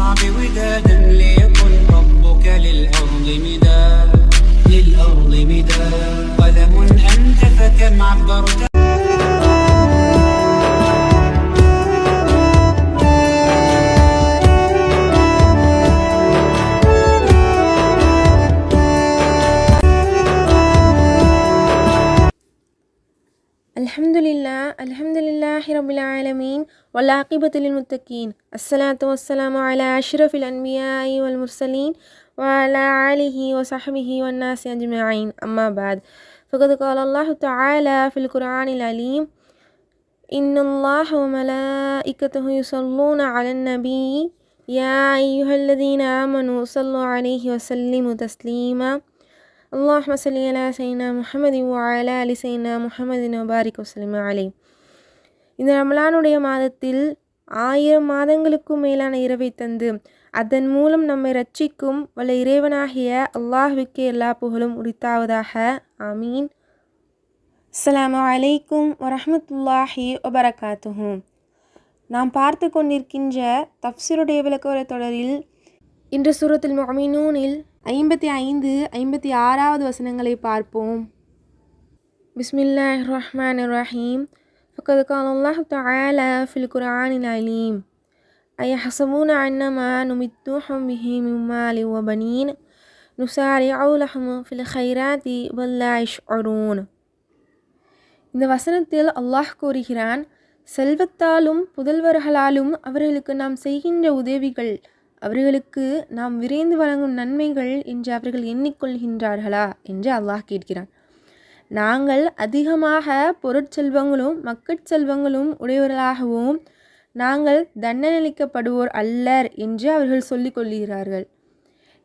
واصنع بودادا ليكن ربك للأرض مداد قلم أنت فكم عبرت. அல்ஹம்துலில்லாஹி ரப்பில் ஆலமீன் வல்-ஆகிபத்து லில்-முத்தகீன். அஸ்ஸலாத்து வஸ்ஸலாமு அலா அஷ்ரஃபில் அன்பியாஇ வல் முர்சலீன் வ அலா ஆலிஹி வ ஸஹ்பிஹி வன் நாஸி அஜ்மஈன். அம்மா பஅத். ஃபகத் கால அல்லாஹு தஆலா ஃபில் குர்ஆனில் அலீம் இன்னல்லாஹ வ மலாயிகத்தஹு யுஸல்லூன அலன் நபி யா அய்யுஹல்லதீன ஆமனூ ஸல்லு அலைஹி வ ஸல்லிமு தஸ்லீமா. அல்லாஹும்ம ஸல்லி அலா ஸய்யிதினா முஹம்மதின் வ அலா ஆலி ஸய்யிதினா முஹம்மதின் வ பாரிக் வஸல்லிம் அலைஹி. இந்த ரமலானுடைய மாதத்தில் 1000 மாதங்களுக்கும் மேலான இரவை தந்து அதன் மூலம் நம்மை ரட்சிக்கும் வல்ல இறைவனாகிய அல்லாஹ்வுக்கே எல்லா புகழும் உரித்தாவதாக. ஆமீன். அஸ்ஸலாமு அலைக்கும் வரஹ்மத்துல்லாஹி வபரகாத்துஹு. நாம் பார்த்து கொண்டிருக்கின்ற தஃப்சீருடைய விளக்க தொடரில் இன்று சூரத்துல் முஃமினூனில் 55, 56வது வசனங்களை பார்ப்போம். பிஸ்மில்லாஹிர் ரஹ்மானிர் ரஹீம். ஃபகத் கால அல்லாஹு தஆலா ஃபில் குர்ஆனில் அலீம் அயஹ்ஸபூன அன்னமா நுமித்துஹும் பிஹி மின் மாலின் வ பனீன் நுஸாரிஉ லஹும் ஃபில் கைராத்தி பல் லா யஷ்உரூன். இந்த வசனத்தில் அல்லாஹ் கூறுகிறான், செல்வத்தாலும் புதல்வர்களாலும் அவர்களுக்கு நாம் செய்கின்ற உதவிகள், அவர்களுக்கு நாம் விரைந்து வழங்கும் நன்மைகள் என்று அவர்கள் எண்ணிக்கொள்கின்றார்களா என்று அல்லாஹ் கேட்கிறான். நாங்கள் அதிகமாக பொருட்செல்வங்களும் மக்கட்செல்வங்களும் உடையவர்களாகவும் நாங்கள் தண்டனையளிக்கப்படுவோர் அல்லர் என்று அவர்கள் சொல்லிக் கொள்கிறார்கள்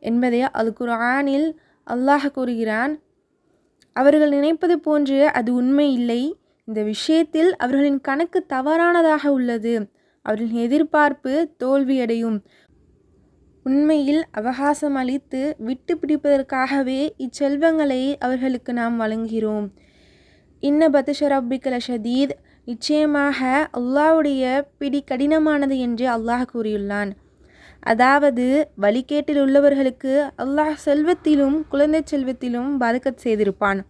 என்பதை அல் குர்ஆனில் அல்லாஹ் கூறுகிறான். அவர்கள் நினைப்பது போன்று அது உண்மை இல்லை. இந்த விஷயத்தில் அவர்களின் கணக்கு தவறானதாக உள்ளது. அவர்களின் எதிர்பார்ப்பு தோல்வியடையும். உண்மையில் அவகாசம் அளித்து விட்டு பிடிப்பதற்காகவே இச்செல்வங்களை அவர்களுக்கு நாம் வழங்குகிறோம். இன்ன பத்ஷ ரப்பிக லஷதீத். நிச்சயமாக அல்லாஹ்வுடைய பிடி கடினமானது என்று அல்லாஹ் கூறியுள்ளான். அதாவது வழிகேட்டில் உள்ளவர்களுக்கு அல்லாஹ் செல்வத்திலும் குழந்தை செல்வத்திலும் பரக்கத் செய்திருப்பான்.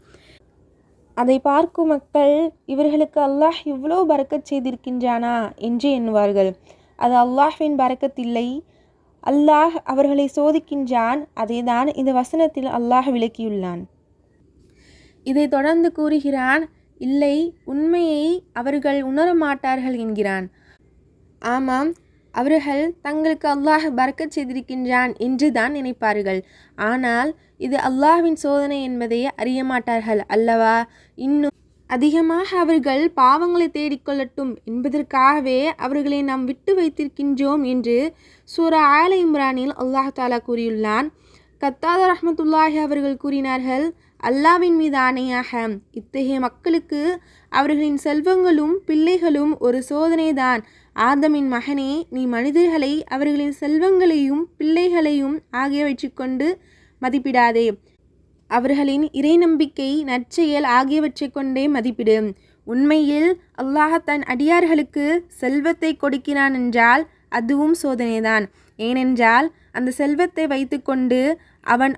அதை பார்க்கும் மக்கள் இவர்களுக்கு அல்லாஹ் இவ்வளோ பரக்கத் செய்திருக்கின்றானா என்று எண்ணுவார்கள். அது அல்லாஹ்வின் பரக்கத் இல்லை. அல்லாஹ் அவர்களை சோதிக்கின்றான். அதைதான் இந்த வசனத்தில் அல்லாஹ் விளக்கியுள்ளான். இதை தொடர்ந்து கூறுகிறான், இல்லை, உண்மையை அவர்கள் உணர மாட்டார்கள் என்கிறான். ஆமாம், அவர்கள் தங்களுக்கு அல்லாஹ் பரக்கத் செய்திருக்கின்றான் என்று தான் நினைப்பார்கள். ஆனால் இது அல்லாஹ்வின் சோதனை என்பதை அறிய மாட்டார்கள் அல்லவா? இன்னும் அதிகமாக அவர்கள் பாவங்களை தேடிக்கொள்ளட்டும் என்பதற்காகவே அவர்களை நாம் விட்டு வைத்திருக்கின்றோம் என்று சூரா ஆல இம்ரானில் அல்லாஹ் தாலா கூறியுள்ளான். கத்தாதா ரஹ்மத்துல்லாஹி அவர்கள் கூறினார்கள், அல்லாஹ்வின் மீது ஆணையாக இத்தகைய மக்களுக்கு அவர்களின் செல்வங்களும் பிள்ளைகளும் ஒரு சோதனைதான். ஆதமின் மகனே, நீ மனிதர்களை அவர்களின் செல்வங்களையும் பிள்ளைகளையும் ஆகியவற்றை கொண்டு மதிப்பிடாதே. அவர்களின் இறை நம்பிக்கை, நற்செயல் ஆகியவற்றை கொண்டே மதிப்பிடு. உண்மையில் அல்லாஹ் தன் அடியார்களுக்கு செல்வத்தை கொடுக்கிறான் என்றால் அதுவும் சோதனைதான். ஏனென்றால் அந்த செல்வத்தை வைத்துக்கொண்டு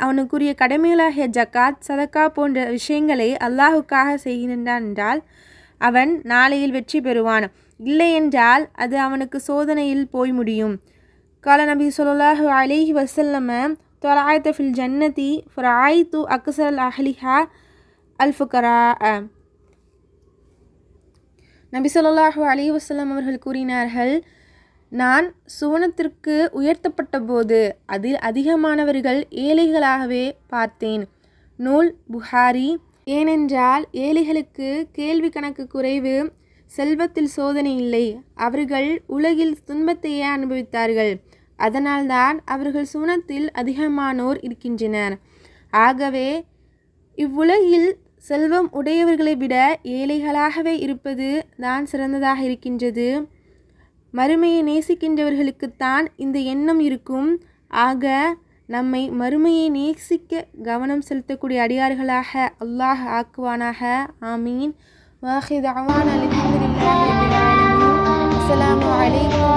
அவனுக்குரிய கடமைகளாகிய ஜக்காத், சதக்கா போன்ற விஷயங்களை அல்லாஹுக்காக செய்கின்றான் என்றால் அவன் நாளையில் வெற்றி பெறுவான். இல்லை என்றால் அது அவனுக்கு சோதனையில் போய் முடியும். கால நபி ஸல்லல்லாஹு அலைஹி வஸல்லம் طلعت في الجنة فرأيت أكثر أهلها الفقراء. நபி ஸல்லல்லாஹு அலைஹி வஸல்லம் அவர்கள் கூறினார்கள், நான் சுவனத்திற்கு உயர்த்தப்பட்ட போது அதில் அதிகமானவர்கள் ஏழைகளாகவே பார்த்தேன். நூல் புகாரி. ஏனென்றால் ஏழைகளுக்கு கேள்வி கணக்கு குறைவு, செல்வத்தில் சோதனை இல்லை. அவர்கள் உலகில் துன்பத்தையே அனுபவித்தார்கள். அதனால்தான் அவர்கள் சுவனத்தில் அதிகமானோர் இருக்கின்றனர். ஆகவே இவ்வுலகில் செல்வம் உடையவர்களை விட ஏழைகளாகவே இருப்பது தான் சிறந்ததாக இருக்கின்றது. மறுமையை நேசிக்கின்றவர்களுக்குத்தான் இந்த எண்ணம் இருக்கும். ஆக நம்மை மறுமையை நேசிக்க கவனம் செலுத்தக்கூடிய அடியார்களாக அல்லாஹ் ஆக்குவானாக. ஆமீன். வாஹிர் தஅவானா அல்ஹம்துலில்லாஹி ரப்பில் ஆலமீன். அஸ்ஸலாமு அலைக்கும்.